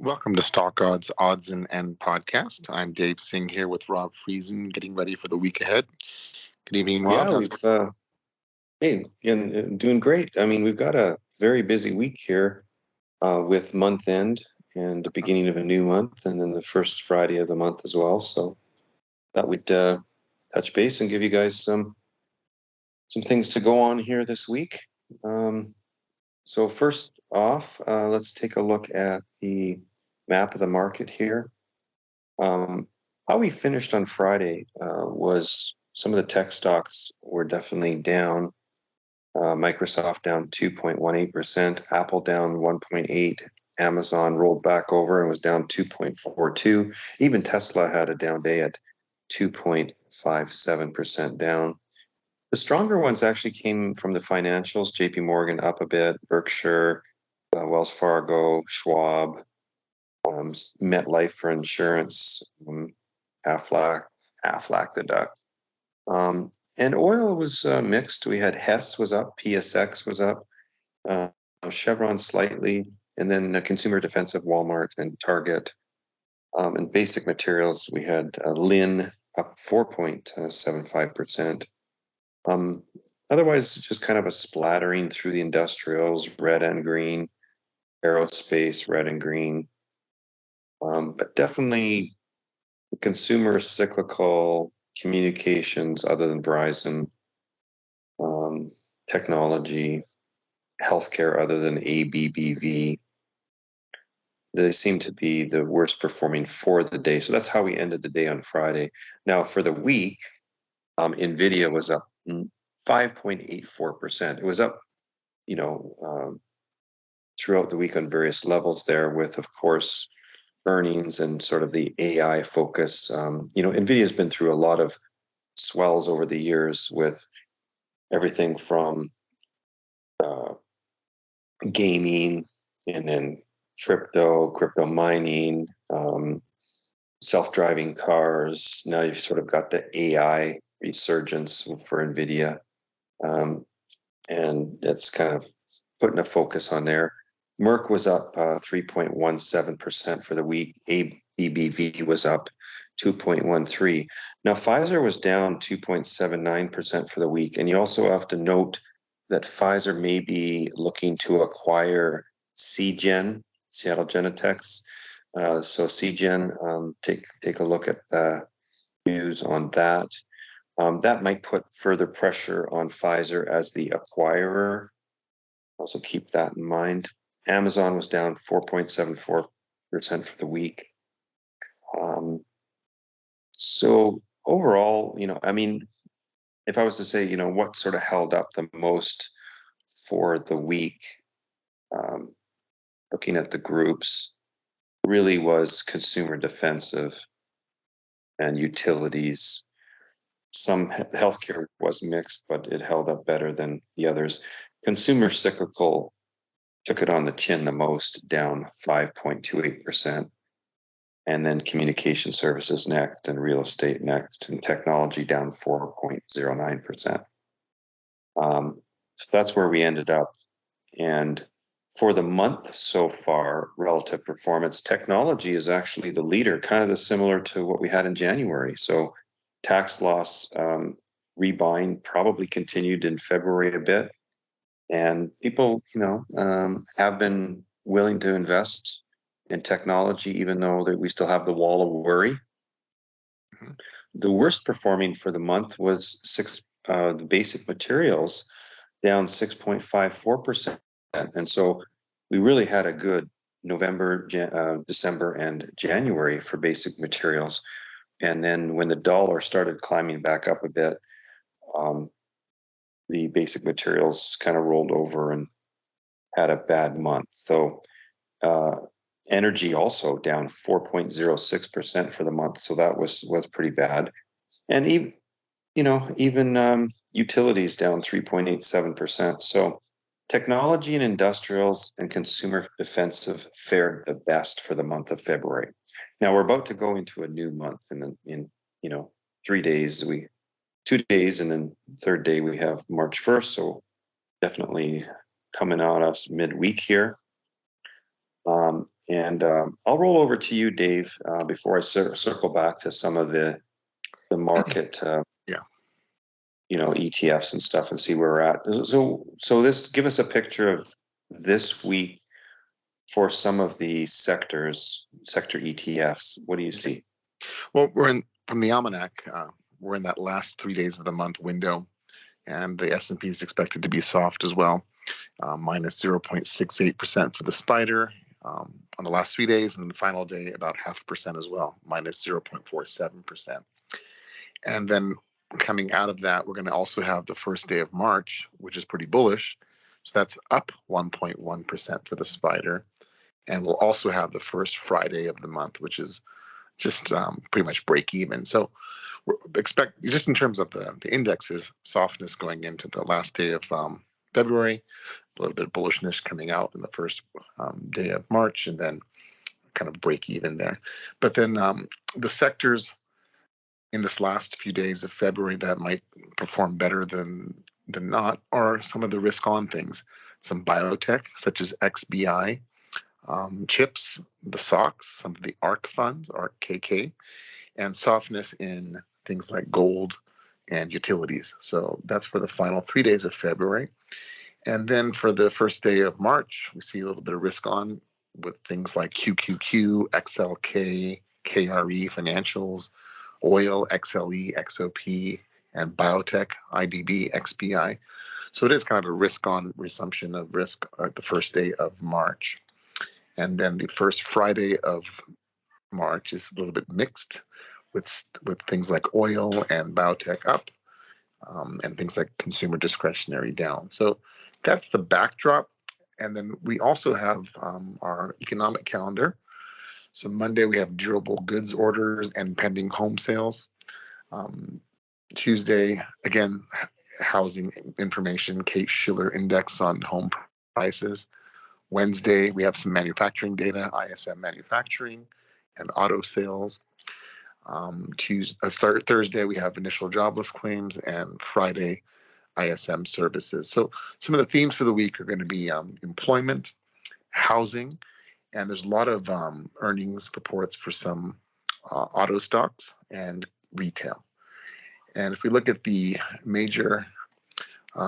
Welcome to StockOdds Odds and End podcast. I'm Dave Singh here with Rob Friesen, getting ready for the week ahead. Good evening, Rob. Yeah, How's it doing great. I mean, we've got a very busy week here with month end and the beginning of a new month, and then the first Friday of the month as well. So that would touch base and give you guys some things to go on here this week. So first off, let's take a look at the map of the market here. How we finished on Friday was some of the tech stocks were definitely down. Microsoft down 2.18%, Apple down 1.8%, Amazon rolled back over and was down 2.42%. Even Tesla had a down day at 2.57% down. The stronger ones actually came from the financials. JP Morgan up a bit, Berkshire, Wells Fargo, Schwab, MetLife for insurance, Aflac the duck. And oil was mixed. We had Hess was up, PSX was up, Chevron slightly, and then consumer defensive Walmart and Target. And basic materials, we had Lin up 4.75%. Otherwise, just kind of a splattering through the industrials, red and green, aerospace, red and green. But definitely consumer cyclical, communications other than Verizon, technology, healthcare other than ABBV. They seem to be the worst performing for the day. So that's how we ended the day on Friday. Now for the week, NVIDIA was up 5.84%. It was up, throughout the week on various levels there with, of course, earnings and sort of the AI focus. NVIDIA's been through a lot of swells over the years with everything from gaming and then crypto mining, self-driving cars. Now you've sort of got the AI resurgence for NVIDIA. And that's kind of putting a focus on there. Merck was up 3.17% for the week. ABBV was up 2.13%. Now, Pfizer was down 2.79% for the week. And you also have to note that Pfizer may be looking to acquire Seagen, Seattle Genetics. So Seagen, take a look at news on that. That might put further pressure on Pfizer as the acquirer. Also keep that in mind. Amazon was down 4.74% for the week. So overall, if I was to say, what sort of held up the most for the week, looking at the groups, really was consumer defensive and utilities. Some healthcare was mixed, but it held up better than the others. Consumer cyclical took it on the chin the most, down 5.28%. And then communication services next, and real estate next, and technology down 4.09%. So that's where we ended up. And for the month so far, relative performance, technology is actually the leader, kind of similar to what we had in January. So tax loss rebuying probably continued in February a bit. And people, have been willing to invest in technology, even though we still have the wall of worry. Mm-hmm. The worst performing for the month was the basic materials, down 6.54%. And so we really had a good November, December, and January for basic materials. And then when the dollar started climbing back up a bit, the basic materials kind of rolled over and had a bad month. So energy also down 4.06% for the month. So that was pretty bad. And even utilities down 3.87%. So technology and industrials and consumer defensive fared the best for the month of February. Now we're about to go into a new month, and in 3 days 2 days, and then third day we have March 1st. So definitely coming on us midweek here. And I'll roll over to you, Dave, before I circle back to some of the market, Yeah. ETFs and stuff, and see where we're at. So this give us a picture of this week for some of the sector ETFs. What do you see? Well, from the almanac. We're in that last 3 days of the month window, and the S&P is expected to be soft as well, minus 0.68% for the spider on the last 3 days, and the final day about 0.5% as well, minus 0.47%. And then coming out of that, we're going to also have the first day of March, which is pretty bullish. So that's up 1.1% for the spider. And we'll also have the first Friday of the month, which is just pretty much break even. So expect, just in terms of the indexes, softness going into the last day of February, a little bit of bullishness coming out in the first day of March, and then kind of break even there. But then the sectors in this last few days of February that might perform better than not are some of the risk on things. Some biotech, such as XBI, chips, the SOX, some of the ARK funds, ARK-KK, and softness in things like gold and utilities. So that's for the final 3 days of February. And then for the first day of March, we see a little bit of risk on with things like QQQ, XLK, KRE financials, oil, XLE, XOP, and biotech, IDB, XBI. So it is kind of a risk on resumption of risk at the first day of March. And then the first Friday of March is a little bit mixed with things like oil and biotech up, and things like consumer discretionary down. So that's the backdrop. And then we also have our economic calendar. So Monday we have durable goods orders and pending home sales. Tuesday, again, housing information, Case-Shiller index on home prices. Wednesday, we have some manufacturing data, ISM manufacturing and auto sales. Thursday, we have initial jobless claims, and Friday, ISM services. So some of the themes for the week are going to be employment, housing, and there's a lot of earnings reports for some auto stocks and retail. And if we look at the major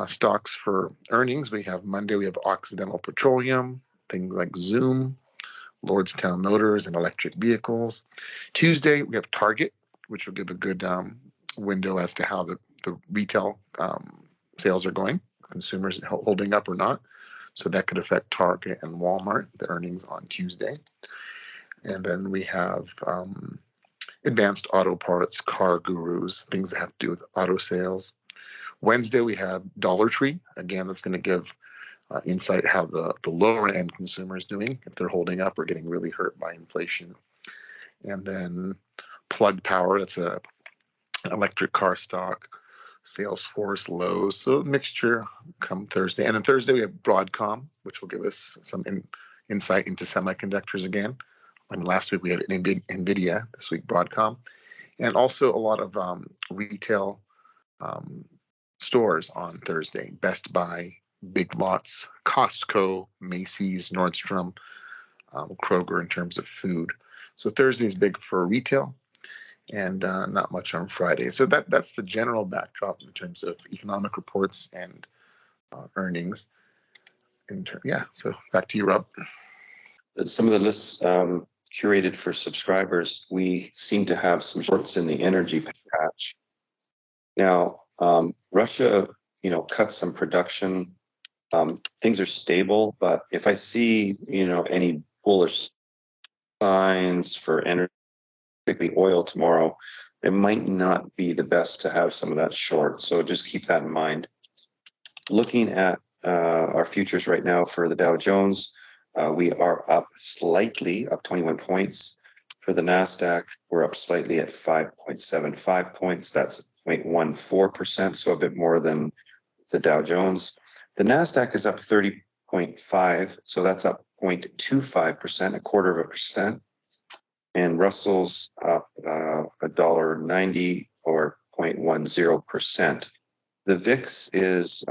stocks for earnings, we have Monday, we have Occidental Petroleum, things like Zoom, Lordstown Motors, and electric vehicles. Tuesday, we have Target, which will give a good window as to how the retail sales are going, consumers holding up or not. So that could affect Target and Walmart, the earnings on Tuesday. And then we have Advanced Auto Parts, Car Gurus, things that have to do with auto sales. Wednesday, we have Dollar Tree. Again, that's going to give insight how the lower end consumer is doing, if they're holding up or getting really hurt by inflation. And then Plug Power, that's an electric car stock. Salesforce, Lowe's, so mixture come Thursday. And then Thursday we have Broadcom, which will give us some insight into semiconductors again. And last week we had NVIDIA, this week Broadcom. And also a lot of retail stores on Thursday. Best Buy, Big Lots, Costco, Macy's, Nordstrom, Kroger in terms of food. So Thursday is big for retail, and not much on Friday. So that's the general backdrop in terms of economic reports and earnings. So back to you, Rob. Some of the lists curated for subscribers, we seem to have some shorts in the energy patch. Now, Russia, cut some production. Things are stable, but if I see, any bullish signs for energy, particularly oil tomorrow, it might not be the best to have some of that short. So just keep that in mind. Looking at our futures right now for the Dow Jones, we are up slightly, up 21 points. For the NASDAQ, we're up slightly at 5.75 points. That's 0.14%, so a bit more than the Dow Jones. The NASDAQ is up 30.5, so that's up 0.25%, a quarter of a percent. And Russell's up $1.90 or 0.10%. The VIX is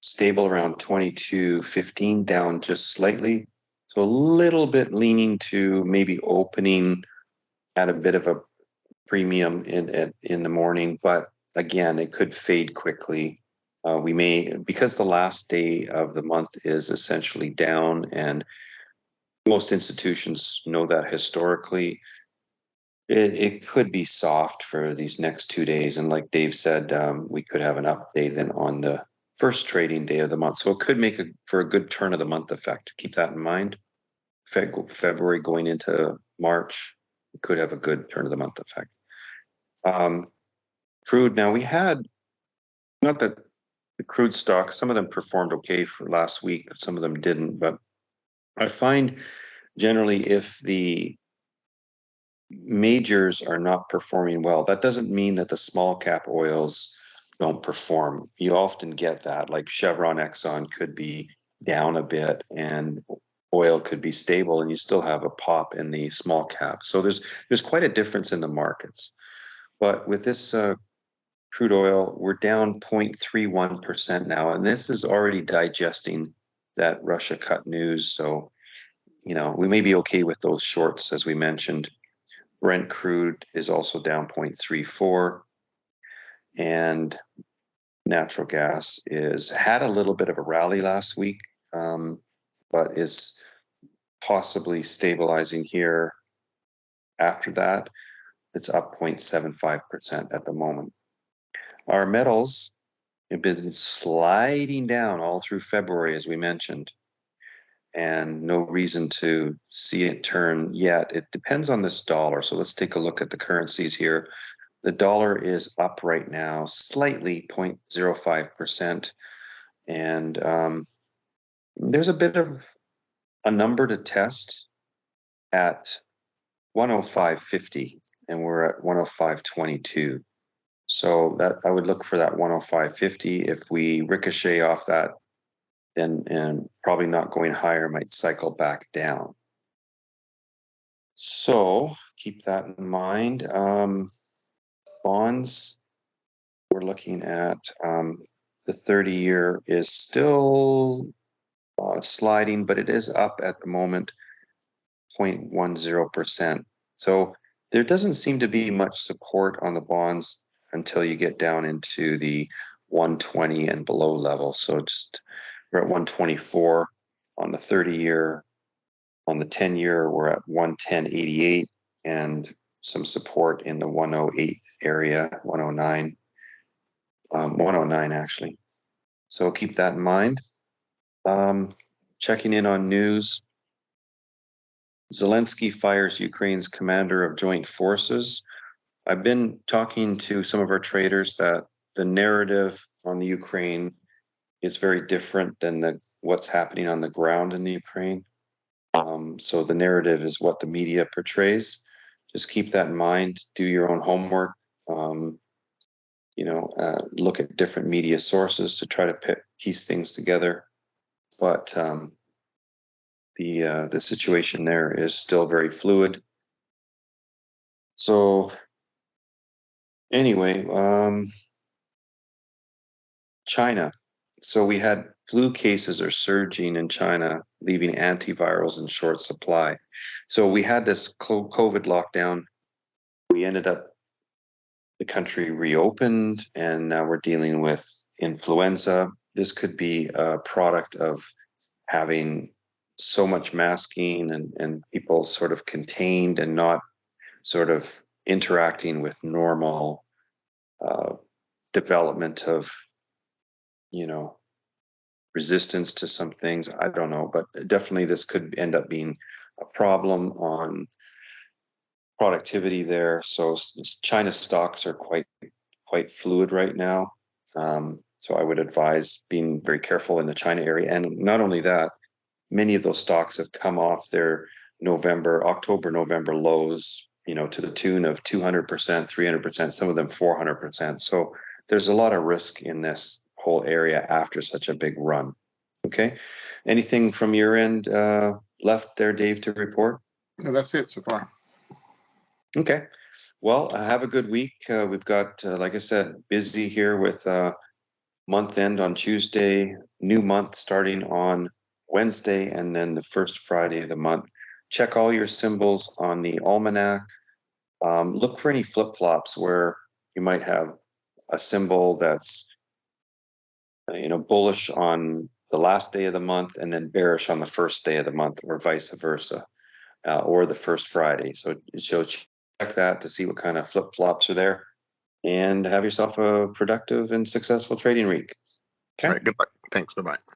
stable around 22.15, down just slightly. So a little bit leaning to maybe opening at a bit of a premium in the morning, but again, it could fade quickly. We may, because the last day of the month is essentially down, and most institutions know that historically, it could be soft for these next 2 days. And like Dave said, we could have an update then on the first trading day of the month. So it could make for a good turn of the month effect. Keep that in mind. February going into March could have a good turn of the month effect. Crude. Now we had, not that the crude stocks, some of them performed okay for last week, but some of them didn't. But I find generally if the majors are not performing well, that doesn't mean that the small cap oils don't perform. You often get that, like Chevron, Exxon could be down a bit and oil could be stable, and you still have a pop in the small cap. So there's quite a difference in the markets. But with this crude oil, we're down 0.31% now, and this is already digesting that Russia cut news. So, we may be okay with those shorts, as we mentioned. Brent crude is also down 0.34, and natural gas had a little bit of a rally last week, but is possibly stabilizing here after that. It's up 0.75% at the moment. Our metals have been sliding down all through February, as we mentioned, and no reason to see it turn yet. It depends on this dollar. So let's take a look at the currencies here. The dollar is up right now, slightly 0.05%. And there's a bit of a number to test at 105.50, and we're at 105.22. So that I would look for that 105.50. If we ricochet off that, then and probably not going higher, might cycle back down. So keep that in mind. Bonds, we're looking at the 30-year is still sliding, but it is up at the moment, 0.10%. So there doesn't seem to be much support on the bonds until you get down into the 120 and below level. So we're at 124 on the 30-year. On the 10-year, we're at 110.88 and some support in the 108 area, 109, 109 actually. So keep that in mind. Checking in on news. Zelensky fires Ukraine's commander of joint forces. I've been talking to some of our traders that the narrative on the Ukraine is very different than what's happening on the ground in the Ukraine. So the narrative is what the media portrays. Just keep that in mind. Do your own homework. Look at different media sources to try to piece things together. But the situation there is still very fluid. So anyway, China. So we had flu cases are surging in China, leaving antivirals in short supply. So we had this COVID lockdown. We ended up, the country reopened, and now we're dealing with influenza. This could be a product of having so much masking and people sort of contained and not sort of interacting with normal development of, resistance to some things. I don't know, but definitely this could end up being a problem on productivity there. So China stocks are quite fluid right now. So I would advise being very careful in the China area. And not only that, many of those stocks have come off their October, November lows, to the tune of 200%, 300%, some of them 400%. So there's a lot of risk in this whole area after such a big run. Okay. Anything from your end left there, Dave, to report? No, that's it so far. Okay. Well, have a good week. We've got, like I said, busy here with month end on Tuesday, new month starting on Wednesday and then the first Friday of the month. Check all your symbols on the almanac. Look for any flip-flops where you might have a symbol that's bullish on the last day of the month and then bearish on the first day of the month, or vice versa, or the first Friday. So check that to see what kind of flip-flops are there, and have yourself a productive and successful trading week. Okay. All right, good luck. Thanks. Bye-bye.